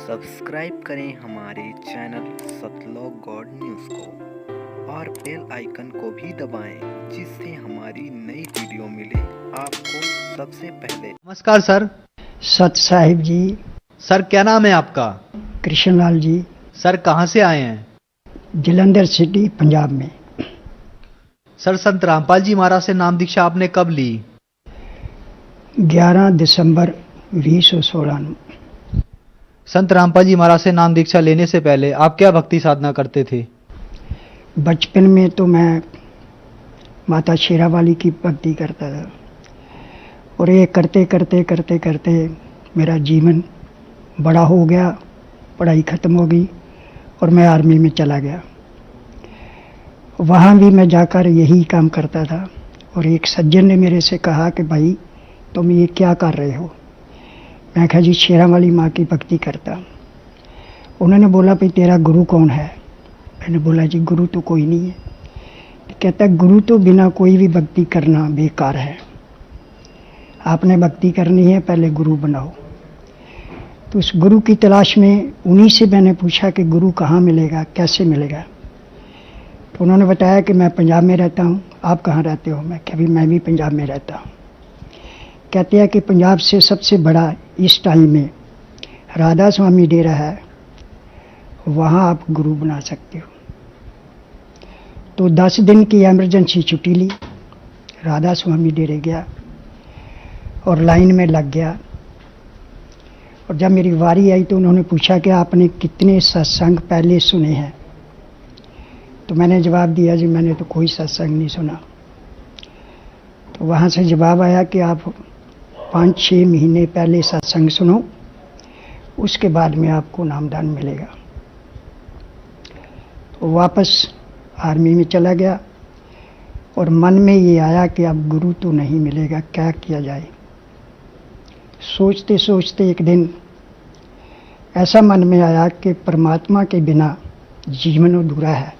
Subscribe करें हमारे channel सतलोक God news को और बेल आइकन को भी दबाएं जिससे हमारी नई वीडियो मिले आपको सबसे पहले। नमस्कार सर। सत साहिब जी। सर क्या नाम है आपका? कृष्णलाल जी। सर कहाँ से आए हैं? जलंधर सिटी पंजाब में। सर संत रामपाल जी महाराज से नाम दीक्षा आपने कब ली? 11 दिसंबर 2016। संत रामपाल जी महाराज से नाम दीक्षा लेने से पहले आप क्या भक्ति साधना करते थे? बचपन में तो मैं माता शेरावाली की भक्ति करता था और ये करते करते करते करते मेरा जीवन बड़ा हो गया, पढ़ाई ख़त्म हो गई और मैं आर्मी में चला गया। वहाँ भी मैं जाकर यही काम करता था और एक सज्जन ने मेरे से कहा कि भाई तुम ये क्या कर रहे हो? मैं कहा जी शेरावाली माँ की भक्ति करता। उन्होंने बोला भाई तेरा गुरु कौन है? मैंने बोला जी गुरु तो कोई नहीं है। कहता गुरु तो बिना कोई भी भक्ति करना बेकार है, आपने भक्ति करनी है पहले गुरु बनाओ। तो उस गुरु की तलाश में उन्हीं से मैंने पूछा कि गुरु कहाँ मिलेगा, कैसे मिलेगा? तो उन्होंने बताया कि मैं पंजाब में रहता हूँ, आप कहाँ रहते हो? मैं कभी मैं भी पंजाब में रहता हूँ। कहते हैं कि पंजाब से सबसे बड़ा इस टाइम में राधा स्वामी डेरा है, वहाँ आप गुरु बना सकते हो। तो 10 दिन की एमरजेंसी छुट्टी ली, राधा स्वामी डेरे गया और लाइन में लग गया। और जब मेरी बारी आई तो उन्होंने पूछा कि आपने कितने सत्संग पहले सुने हैं? तो मैंने जवाब दिया जी मैंने तो कोई सत्संग नहीं सुना। तो वहाँ से जवाब आया कि आप 5-6 महीने पहले सत्संग सुनो, उसके बाद में आपको नामदान मिलेगा। तो वापस आर्मी में चला गया और मन में ये आया कि अब गुरु तो नहीं मिलेगा, क्या किया जाए। सोचते सोचते एक दिन ऐसा मन में आया कि परमात्मा के बिना जीवन अधूरा है।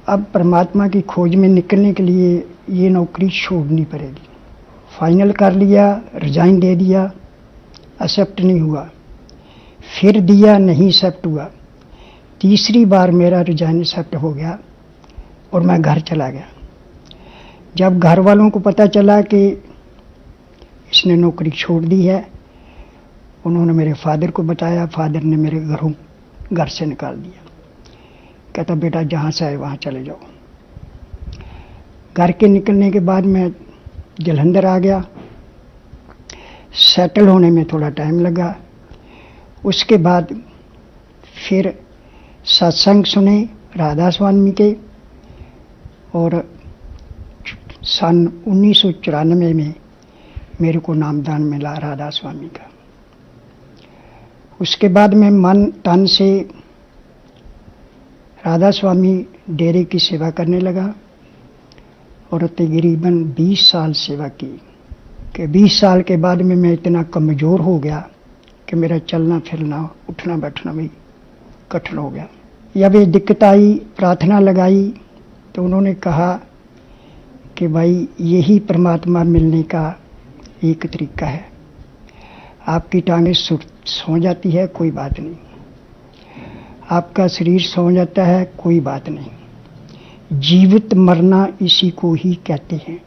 अब परमात्मा की खोज में निकलने के लिए ये नौकरी छोड़नी पड़ेगी। फाइनल कर लिया, रिजाइन दे दिया, एक्सेप्ट नहीं हुआ। फिर दिया, नहीं एक्सेप्ट हुआ। तीसरी बार मेरा रिजाइन एक्सेप्ट हो गया और मैं घर चला गया। जब घर वालों को पता चला कि इसने नौकरी छोड़ दी है, उन्होंने मेरे फादर को बताया। फादर ने मेरे घर से निकाल दिया। कहता बेटा जहाँ से आए वहाँ चले जाओ। घर के निकलने के बाद मैं जलंधर आ गया। सेटल होने में थोड़ा टाइम लगा। उसके बाद फिर सत्संग सुने राधा स्वामी के और सन 1994 में मेरे को नामदान मिला राधा स्वामी का। उसके बाद मैं मन तन से राधा स्वामी डेरे की सेवा करने लगा और तकरीबन 20 साल सेवा की। कि 20 साल के बाद में मैं इतना कमज़ोर हो गया कि मेरा चलना फिरना उठना बैठना भी कठिन हो गया। जब ये दिक्कत आई, प्रार्थना लगाई तो उन्होंने कहा कि भाई यही परमात्मा मिलने का एक तरीका है। आपकी टांगें सो जाती है, कोई बात नहीं। आपका शरीर सो जाता है, कोई बात नहीं। जीवित मरना इसी को ही कहते हैं।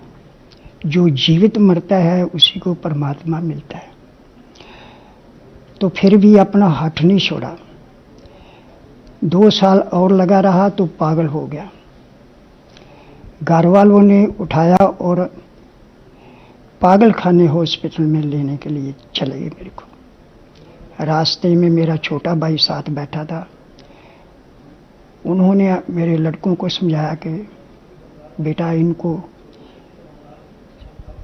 जो जीवित मरता है उसी को परमात्मा मिलता है। तो फिर भी अपना हठ नहीं छोड़ा। 2 साल और लगा रहा तो पागल हो गया। घर वालों ने उठाया और पागल खाने हॉस्पिटल में लेने के लिए चले गए मेरे को। रास्ते में मेरा छोटा भाई साथ बैठा था। उन्होंने मेरे लड़कों को समझाया कि बेटा इनको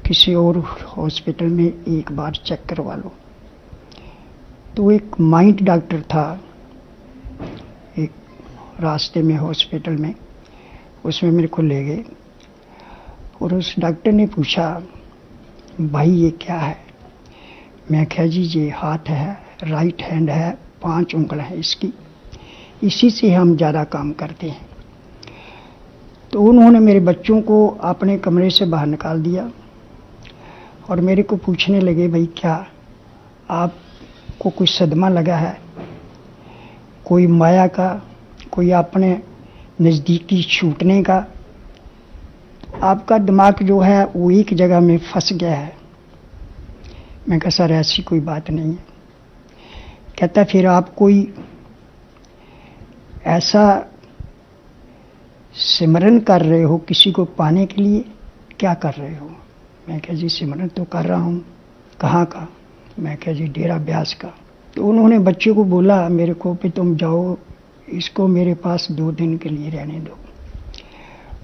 किसी और हॉस्पिटल में एक बार चेक करवा लो। तो एक माइंड डॉक्टर था एक रास्ते में हॉस्पिटल में, उसमें मेरे को ले गए और उस डॉक्टर ने पूछा भाई ये क्या है? मैं कहा जी ये हाथ है, राइट हैंड है, 5 उंगल है इसकी, इसी से हम ज़्यादा काम करते हैं। तो उन्होंने मेरे बच्चों को अपने कमरे से बाहर निकाल दिया और मेरे को पूछने लगे भाई क्या आप को कोई सदमा लगा है, कोई माया का, कोई अपने नज़दीकी छूटने का, आपका दिमाग जो है वो एक जगह में फंस गया है। मैं कहा सर ऐसी कोई बात नहीं है। कहता फिर आप कोई ऐसा सिमरन कर रहे हो किसी को पाने के लिए, क्या कर रहे हो? मैं कहा जी सिमरन तो कर रहा हूँ। कहाँ का? मैं कहा जी डेरा ब्यास का। तो उन्होंने बच्चे को बोला मेरे को कि तुम जाओ, इसको मेरे पास 2 दिन के लिए रहने दो।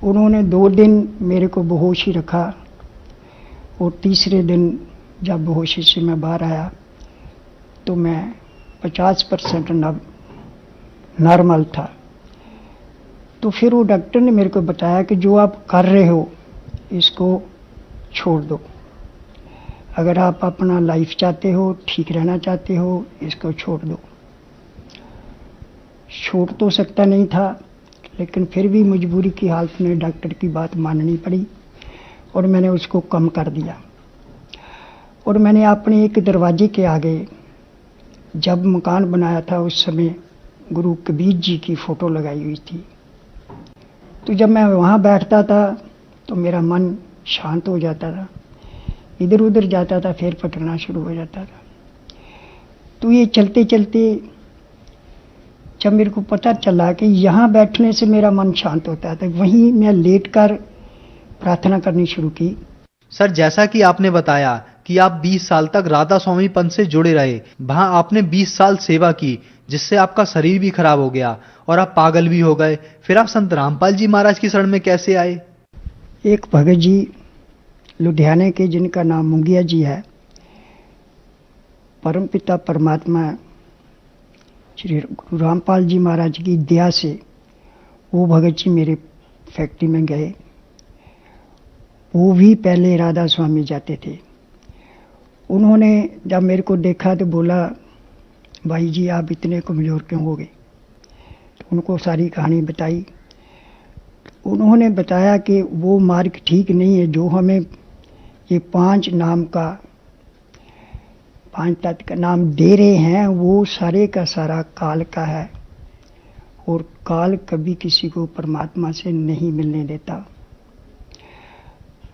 उन्होंने 2 दिन मेरे को बेहोश ही रखा, और तीसरे दिन जब बेहोशी से मैं बाहर आया तो मैं 50% नॉर्मल था। तो फिर वो डॉक्टर ने मेरे को बताया कि जो आप कर रहे हो इसको छोड़ दो। अगर आप अपना लाइफ चाहते हो, ठीक रहना चाहते हो, इसको छोड़ दो। छोड़ तो सकता नहीं था, लेकिन फिर भी मजबूरी की हालत में डॉक्टर की बात माननी पड़ी और मैंने उसको कम कर दिया। और मैंने अपने एक दरवाजे के आगे जब मकान बनाया था उस समय गुरु कबीर जी की फोटो लगाई हुई थी। तो जब मैं वहाँ बैठता था तो मेरा मन शांत हो जाता था, इधर उधर जाता था फिर फटना शुरू हो जाता था। तो ये चलते चलते जब मेरे को पता चला कि यहाँ बैठने से मेरा मन शांत होता है, तो वहीं मैं लेटकर प्रार्थना करनी शुरू की। सर जैसा कि आपने बताया कि आप 20 साल तक राधा स्वामी पंथ से जुड़े रहे, वहां आपने 20 साल सेवा की जिससे आपका शरीर भी खराब हो गया और आप पागल भी हो गए। फिर आप संत रामपाल जी महाराज की शरण में कैसे आए? एक भगत जी लुधियाने के जिनका नाम मुंगिया जी है, परमपिता परमात्मा श्री गुरु रामपाल जी महाराज की दया से वो भगत जी मेरे फैक्ट्री में गए। वो भी पहले राधा स्वामी जाते थे। उन्होंने जब मेरे को देखा तो बोला भाई जी आप इतने कमज़ोर क्यों हो गए? तो उनको सारी कहानी बताई। उन्होंने बताया कि वो मार्ग ठीक नहीं है, जो हमें ये 5 नाम का 5 तत्व का नाम दे रहे हैं वो सारे का सारा काल का है, और काल कभी किसी को परमात्मा से नहीं मिलने देता।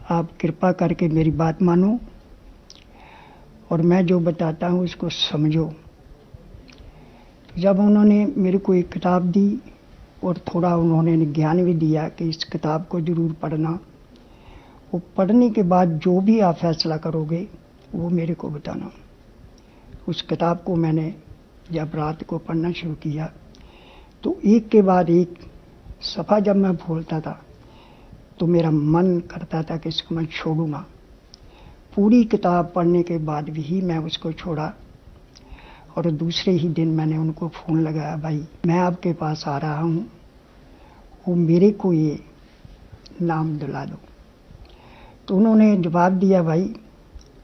आप कृपा करके मेरी बात मानो और मैं जो बताता हूँ उसको समझो। जब उन्होंने मेरे को एक किताब दी और थोड़ा उन्होंने ज्ञान भी दिया कि इस किताब को ज़रूर पढ़ना, वो पढ़ने के बाद जो भी आप फैसला करोगे वो मेरे को बताना। उस किताब को मैंने जब रात को पढ़ना शुरू किया तो एक के बाद एक सफ़ा जब मैं बोलता था तो मेरा मन करता था कि इसको मैं छोड़ूंगा। पूरी किताब पढ़ने के बाद भी मैं उसको छोड़ा, और दूसरे ही दिन मैंने उनको फ़ोन लगाया, भाई मैं आपके पास आ रहा हूँ, वो मेरे को ये नाम दिला दो। तो उन्होंने जवाब दिया, भाई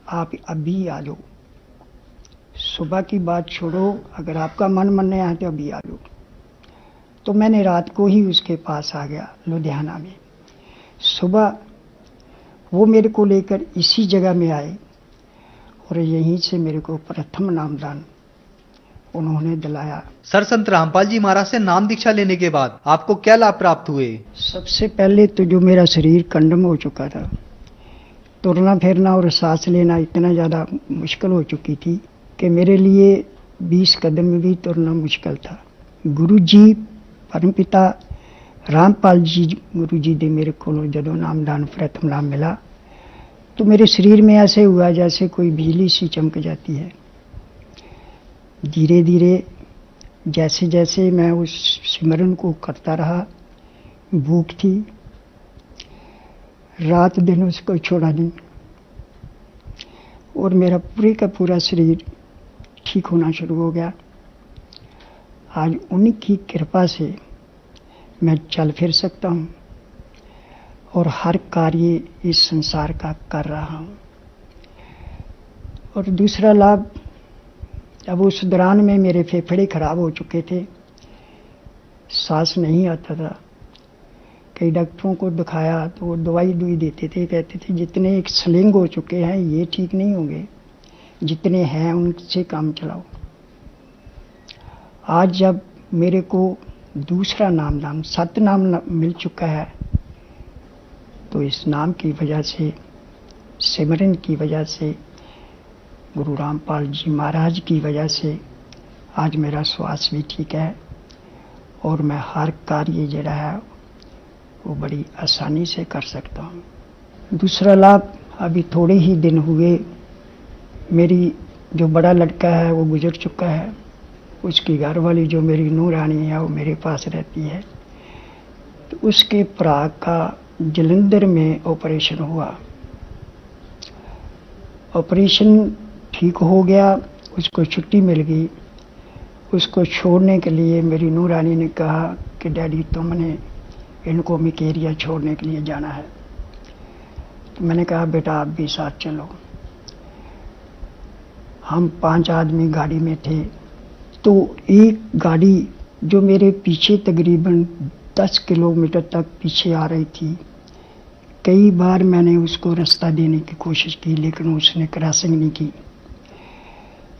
आप अभी आ जाओ, सुबह की बात छोड़ो, अगर आपका मन मानने आए तो अभी आ जाओ। तो मैंने रात को ही उसके पास आ गया लुधियाना में। सुबह वो मेरे को लेकर इसी जगह में आए और यहीं से मेरे को प्रथम नामदान उन्होंने दिलाया। सर संत रामपाल जी महाराज से नाम दीक्षा लेने के बाद आपको क्या लाभ प्राप्त हुए? सबसे पहले तो जो मेरा शरीर कंडम हो चुका था, तुरना फिरना और सांस लेना इतना ज़्यादा मुश्किल हो चुकी थी कि मेरे लिए 20 कदम भी तुरना मुश्किल था। गुरु जी परमपिता रामपाल जी गुरु जी ने मेरे को जदों नामदान प्रथम नाम मिला तो मेरे शरीर में ऐसे हुआ जैसे कोई बिजली सी चमक जाती है। धीरे धीरे जैसे जैसे मैं उस सिमरन को करता रहा, भूख थी, रात दिन उसको छोड़ा नहीं, और मेरा पूरे का पूरा शरीर ठीक होना शुरू हो गया। आज उनकी कृपा से मैं चल फिर सकता हूँ और हर कार्य इस संसार का कर रहा हूँ। और दूसरा लाभ, जब उस दौरान में मेरे फेफड़े खराब हो चुके थे, सांस नहीं आता था, कई डॉक्टरों को दिखाया तो वो दवाई देते थे, कहते थे जितने एक स्लिंग हो चुके हैं ये ठीक नहीं होंगे, जितने हैं उनसे काम चलाओ। आज जब मेरे को दूसरा नाम सतनाम मिल चुका है, तो इस नाम की वजह से, सिमरन की वजह से, गुरु रामपाल जी महाराज की वजह से आज मेरा श्वास भी ठीक है और मैं हर कार्य जो है वो बड़ी आसानी से कर सकता हूँ। दूसरा लाभ, अभी थोड़े ही दिन हुए मेरी जो बड़ा लड़का है वो गुजर चुका है, उसकी घरवाली जो मेरी नूरानी है वो मेरे पास रहती है। तो उसके भरा का जलंधर में ऑपरेशन हुआ, ऑपरेशन ठीक हो गया, उसको छुट्टी मिल गई। उसको छोड़ने के लिए मेरी नूरानी ने कहा कि डैडी तुमने इनको मिकेरिया छोड़ने के लिए जाना है। तो मैंने कहा बेटा आप भी साथ चलो। हम 5 आदमी गाड़ी में थे, तो एक गाड़ी जो मेरे पीछे तकरीबन 10 किलोमीटर तक पीछे आ रही थी, कई बार मैंने उसको रास्ता देने की कोशिश की लेकिन उसने क्रॉसिंग नहीं की।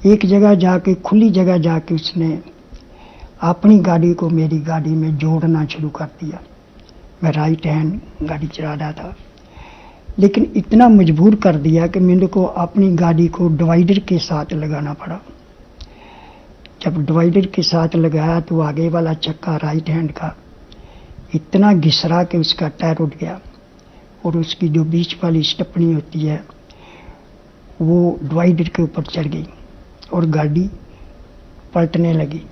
एक जगह जाके, खुली जगह जाके उसने अपनी गाड़ी को मेरी गाड़ी में जोड़ना शुरू कर दिया। मैं राइट हैंड गाड़ी चला रहा था, लेकिन इतना मजबूर कर दिया कि मेरे को अपनी गाड़ी को डिवाइडर के साथ लगाना पड़ा। जब डिवाइडर के साथ लगाया तो आगे वाला चक्का राइट हैंड का इतना घिसरा कि उसका टायर उठ गया और उसकी जो बीच वाली स्टपनी होती है वो डिवाइडर के ऊपर चढ़ गई और गाड़ी पलटने लगी।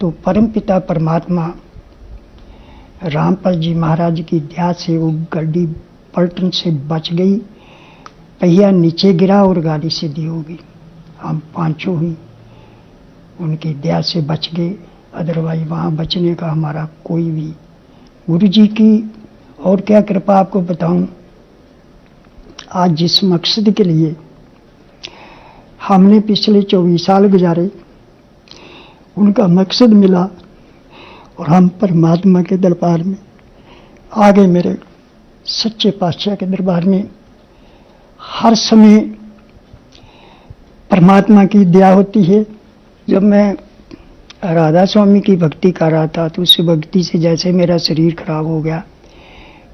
तो परमपिता परमात्मा रामपाल जी महाराज की दया से वो गाड़ी पलटन से बच गई। पहिया नीचे गिरा और गाड़ी सीधी हो गई। हम पांचों ही उनकी दया से बच गए, अदरवाइज वहाँ बचने का हमारा कोई भी, गुरु जी की और क्या कृपा आपको बताऊं। आज जिस मकसद के लिए हमने पिछले 24 साल गुजारे, उनका मकसद मिला और हम परमात्मा के दरबार में आ गए। मेरे सच्चे पातशाह के दरबार में हर समय परमात्मा की दया होती है। जब मैं राधा स्वामी की भक्ति कर रहा था तो उस भक्ति से जैसे मेरा शरीर खराब हो गया,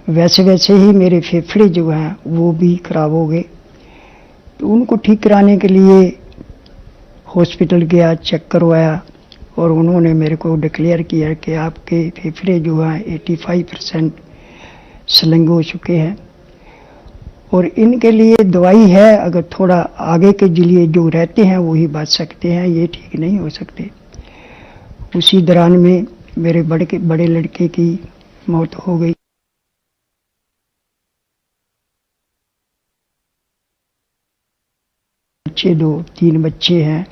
वैसे वैसे ही मेरे फेफड़े जो हैं वो भी खराब हो गए। तो उनको ठीक कराने के लिए हॉस्पिटल गया, चेक करवाया और उन्होंने मेरे को डिक्लेयर किया कि आपके फेफड़े जो हैं 85% स्लिंग हो चुके हैं और इनके लिए दवाई है, अगर थोड़ा आगे के लिए जो रहते हैं वही बच सकते हैं, ये ठीक नहीं हो सकते। उसी दौरान में मेरे बड़े लड़के की मौत हो गई। बच्चे 2-3 बच्चे हैं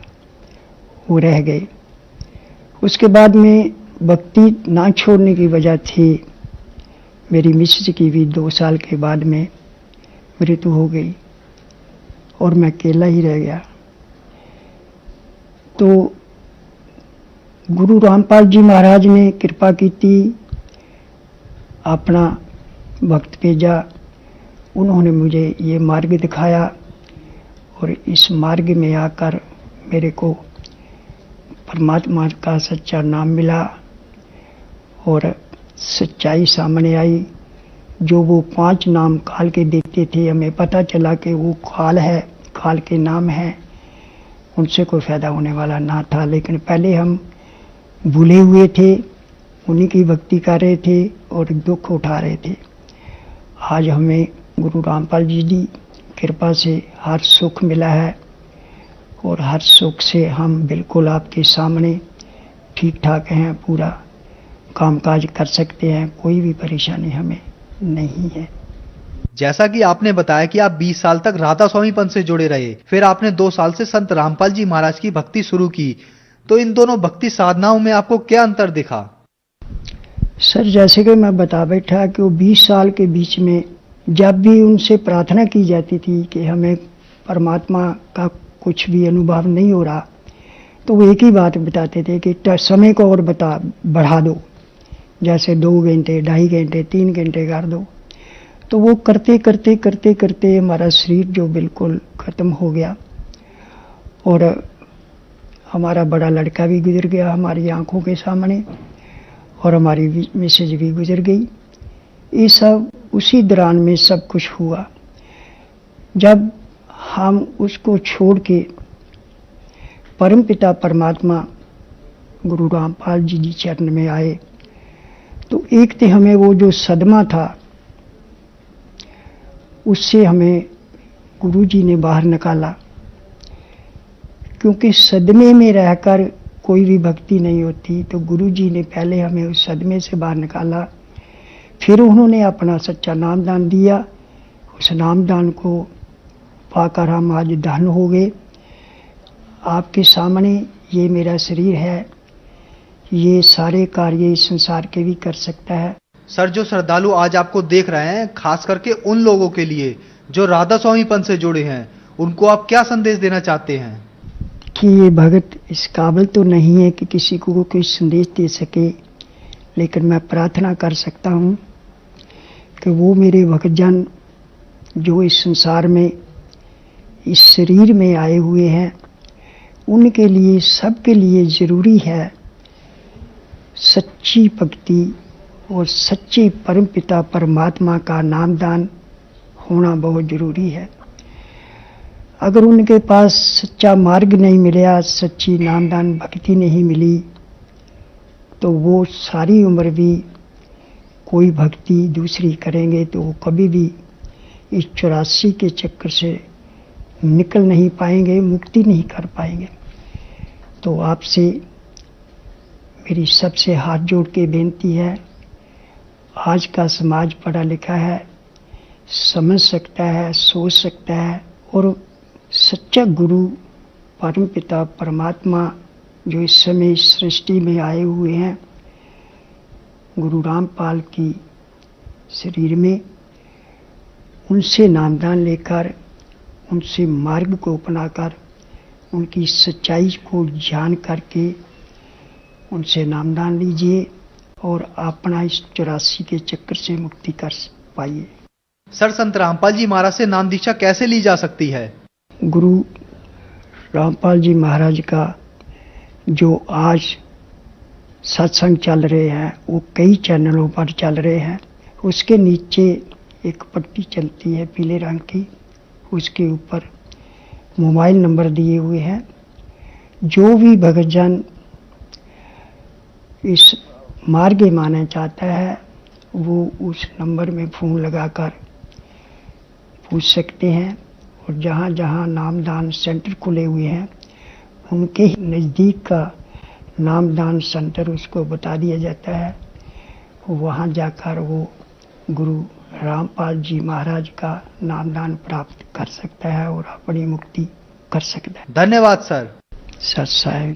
वो रह गए। उसके बाद में भक्ति ना छोड़ने की वजह थी मेरी मिसेज की भी 2 साल के बाद में मृत्यु हो गई और मैं अकेला ही रह गया। तो गुरु रामपाल जी महाराज ने कृपा की थी, अपना भक्त भेजा, उन्होंने मुझे ये मार्ग दिखाया और इस मार्ग में आकर मेरे को परमात्मा का सच्चा नाम मिला और सच्चाई सामने आई। जो वो 5 नाम काल के देते थे, हमें पता चला कि वो काल है, काल के नाम है, उनसे कोई फायदा होने वाला ना था। लेकिन पहले हम भूले हुए थे, उन्हीं की भक्ति कर रहे थे और दुख उठा रहे थे। आज हमें गुरु रामपाल जी की कृपा से हर सुख मिला है और हर सुख से हम बिल्कुल आपके सामने ठीक ठाक हैं, पूरा कामकाज कर सकते हैं, कोई भी परेशानी हमें नहीं है। जैसा कि आपने बताया कि आप 20 साल तक राधा स्वामी पंथ से जुड़े रहे, फिर आपने 2 साल से संत रामपाल जी महाराज की भक्ति शुरू की, तो इन दोनों भक्ति साधनाओं में आपको क्या अंतर दिखा? सर, जैसे कि मैं बता बैठा कि वो 20 साल के बीच में जब भी उनसे प्रार्थना की जाती थी कि हमें परमात्मा का कुछ भी अनुभव नहीं हो रहा, तो वो एक ही बात बताते थे कि समय को और बढ़ा दो, जैसे 2 घंटे, 2.5 घंटे, 3 घंटे कर दो। तो वो करते करते करते करते हमारा शरीर जो बिल्कुल ख़त्म हो गया और हमारा बड़ा लड़का भी गुजर गया हमारी आंखों के सामने, और हमारी मिसेज भी गुजर गई। ये सब उसी दौरान में सब कुछ हुआ। जब हम उसको छोड़ के परमपिता परमात्मा गुरु रामपाल जी चरण में आए, तो एक तो हमें वो जो सदमा था उससे हमें गुरु जी ने बाहर निकाला, क्योंकि सदमे में रहकर कोई भी भक्ति नहीं होती। तो गुरु जी ने पहले हमें उस सदमे से बाहर निकाला, फिर उन्होंने अपना सच्चा नामदान दिया। उस नामदान को पाकर हम आज धन्य हो गए। आपके सामने ये मेरा शरीर है, ये सारे कार्य इस संसार के भी कर सकता है। सर, जो श्रद्धालु आज आपको देख रहे हैं, खास करके उन लोगों के लिए जो राधा स्वामी पंथ से जुड़े हैं, उनको आप क्या संदेश देना चाहते हैं? कि ये भगत इस काबिल तो नहीं है कि किसी को कोई संदेश दे सके, लेकिन मैं प्रार्थना कर सकता हूँ कि वो मेरे भक्तजन जो इस संसार में इस शरीर में आए हुए हैं, उनके लिए सबके लिए जरूरी है सच्ची भक्ति और सच्चे परमपिता परमात्मा का नामदान होना बहुत जरूरी है। अगर उनके पास सच्चा मार्ग नहीं मिला, सच्ची नामदान भक्ति नहीं मिली, तो वो सारी उम्र भी कोई भक्ति दूसरी करेंगे तो वो कभी भी इस 84 के चक्कर से निकल नहीं पाएंगे, मुक्ति नहीं कर पाएंगे। तो आपसे मेरी सबसे हाथ जोड़ के बेनती है, आज का समाज पढ़ा लिखा है, समझ सकता है, सोच सकता है, और सच्चा गुरु परमपिता परमात्मा जो इस समय इस सृष्टि में आए हुए हैं गुरु रामपाल की शरीर में, उनसे नामदान लेकर, उनसे मार्ग को अपनाकर, उनकी सच्चाई को जान करके उनसे नामदान लीजिए और अपना इस 84 के चक्कर से मुक्ति कर पाइए। सर, संत रामपाल जी महाराज से नाम दीक्षा कैसे ली जा सकती है? गुरु रामपाल जी महाराज का जो आज सत्संग चल रहे हैं वो कई चैनलों पर चल रहे हैं। उसके नीचे एक पट्टी चलती है पीले रंग की, उसके ऊपर मोबाइल नंबर दिए हुए हैं। जो भी भक्तजन इस मार्ग मानना चाहता है वो उस नंबर में फ़ोन लगाकर पूछ सकते हैं, और जहाँ जहाँ नामदान सेंटर खुले हुए हैं उनके ही नज़दीक का नामदान सेंटर उसको बता दिया जाता है। वहाँ जाकर वो गुरु रामपाल जी महाराज का नामदान प्राप्त कर सकता है और अपनी मुक्ति कर सकता है। धन्यवाद सर। सत साहिब।